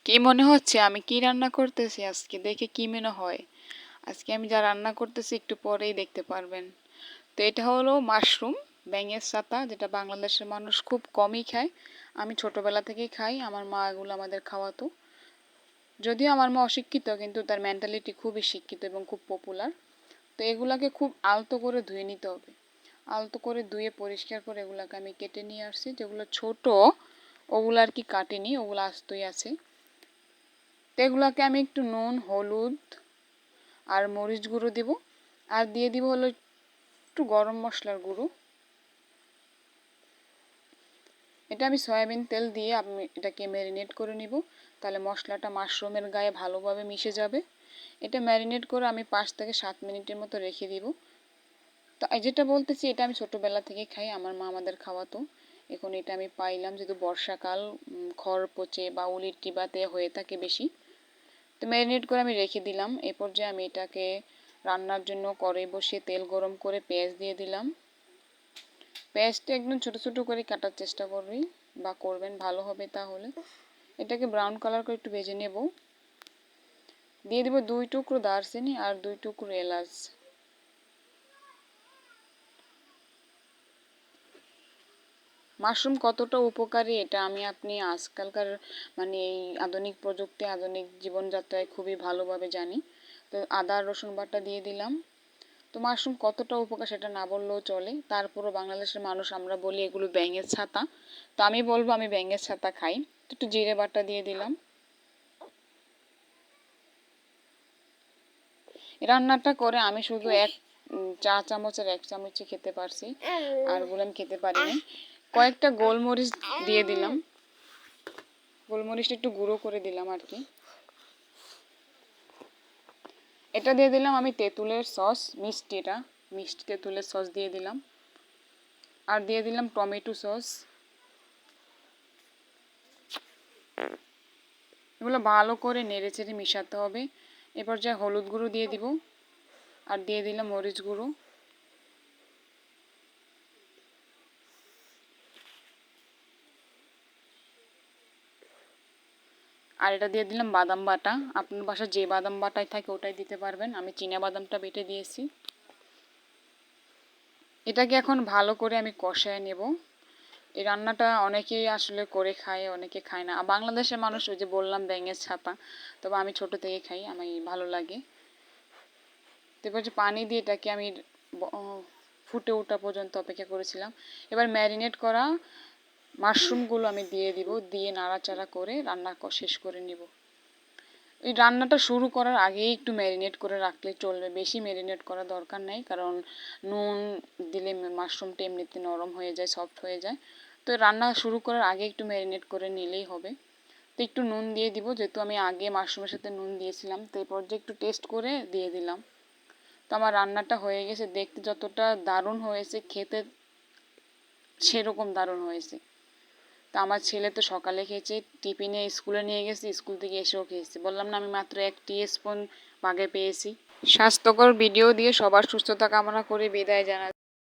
কি মনে হচ্ছে আমি কি রান্না করতেছি আজকে? দেখে কি মনে হয়? আজকে আমি যা রান্না করতেছি একটু পরেই দেখতে পারবেন। তো এটা হলো মাশরুম, ব্যাঙের ছাতা, যেটা বাংলাদেশের মানুষ খুব কমই খায়। আমি ছোটবেলা থেকেই খাই, আমার মা এগুলো আমাদের খাওয়াতো। যদিও আমার মা অশিক্ষিত, কিন্তু তার মেন্টালিটি খুবই শিক্ষিত এবং খুব পপুলার। তো এগুলাকে খুব আলতো করে ধুয়ে নিতে হবে। আলতো করে ধুয়ে পরিষ্কার করে এগুলাকে আমি কেটে নিয়ে আসছি। যেগুলো ছোট ওগুলো আর কি কাটিনি, ওগুলো আস্তই আছে। তো এগুলাকে আমি একটু নুন, হলুদ আর মরিচ গুঁড়ো দিব, আর দিয়ে দিব হলো একটু গরম মশলার গুঁড়ো। এটা আমি সয়াবিন তেল দিয়ে আমি এটাকে ম্যারিনেট করে নিব, তাহলে মশলাটা মাশরুমের গায়ে ভালোভাবে মিশে যাবে। এটা ম্যারিনেট করে আমি 5 থেকে 7 মিনিটের মতো রেখে দিব। তো যেটা বলতেছি, এটা আমি ছোটবেলা থেকে খাই, আমার মা আমাদের খাওয়াতো। এখন এটা আমি পাইলাম, যেহেতু বর্ষাকাল, খড় পচে বা উলির টিবাতে হয়ে থাকে বেশি। তো ম্যারিনেট করে আমি রেখে দিলাম। এই পর্যায়ে আমি এটাকে রান্নার জন্য কড়াই বসিয়ে তেল গরম করে পেঁয়াজ দিয়ে দিলাম। পেঁয়াজটা একদম ছোট ছোট করে কাটার চেষ্টা করবি বা করবেন, ভালো হবে তাহলে। এটাকে ব্রাউন কালার করে একটু ভেজে নেব। দিয়ে দেবো 2 টুকরো দারচিনি আর 2 টুকরো এলাচ। মাশরুম কতটা উপকারী এটা আমি আপনি আজকালকার মানে এই আধুনিক প্রযুক্তি, আধুনিক জীবনযাত্রায় খুবই ভালোভাবে জানি। তো আদা রসুন বাটা দিয়ে দিলাম। তো মাশরুম কতটা উপকার সেটা না বললেও চলে, তারপরও বাংলাদেশের মানুষ আমরা বলি এগুলো ব্যাঙের ছাতা। তো আমি বলবো আমি ব্যাঙের ছাতা খাই। তো একটু জিরে বাটা দিয়ে দিলাম। রান্নাটা করে আমি শুধু চা চামচের 1 চামচই খেতে পারছি, আর গুলো আমি খেতে পারিনি। কয়েকটা গোলমরিচ দিয়ে দিলাম, গোলমরিচটা একটু গুঁড়ো করে দিলাম আর কি। এটা দিয়ে দিলাম আমি তেঁতুলের সস, মিষ্টি, এটা মিষ্টি তেঁতুলের সস দিয়ে দিলাম। আর দিয়ে দিলাম টমেটো সস। এগুলো ভালো করে নেড়ে চেড়ে মিশাতে হবে। এরপর যা হলুদ গুঁড়ো দিয়ে দিব, আর দিয়ে দিলাম মরিচ গুঁড়ো। আর এটা দিয়ে দিলাম বাদাম বাটা। আপনার বাসায় যে বাদাম বাটাই থাকে ওটাই দিতে পারবেন, আমি চীনা বাদামটা বেটে দিয়েছি। এটাকে এখন ভালো করে আমি কষায় নেব। এই রান্নাটা অনেকেই আসলে করে খায়, অনেকে খায় না। বাংলাদেশের মানুষ, ওই যে বললাম ব্যাঙের ছাতা, তবে আমি ছোট থেকে খাই, আমি ভালো লাগে। তারপর যে পানি দিয়ে এটাকে আমি ফুটে ওঠা পর্যন্ত অপেক্ষা করেছিলাম। এবার ম্যারিনেট করা মাশরুমগুলো আমি দিয়ে দিব, দিয়ে নাড়াচাড়া করে রান্না শেষ করে নিব। এই রান্নাটা শুরু করার আগেই একটু ম্যারিনেট করে রাখলে চলবে, বেশি ম্যারিনেট করার দরকার নেই, কারণ নুন দিলে মাশরুমটা এমনিতে নরম হয়ে যায়, সফট হয়ে যায়। তো রান্না শুরু করার আগে একটু ম্যারিনেট করে নিলেই হবে। তো একটু নুন দিয়ে দিব, যেহেতু আমি আগে মাশরুমের সাথে নুন দিয়েছিলাম। তো এরপর যে একটু টেস্ট করে দিয়ে দিলাম। তো আমার রান্নাটা হয়ে গেছে, দেখতে যতটা দারুণ হয়েছে, খেতে সেরকম দারুণ হয়েছে। তা আমার ছেলে তো সকালে খেয়েছে, টিফিনে স্কুলে নিয়ে গেছে, স্কুল থেকে এসেও খেয়েছে। বললাম না আমি মাত্র 1 টিস্পুন বাগে পেয়েছি। স্বাস্থ্যকর ভিডিও দিয়ে সবার সুস্থতা কামনা করে বিদায় জানাচ্ছি।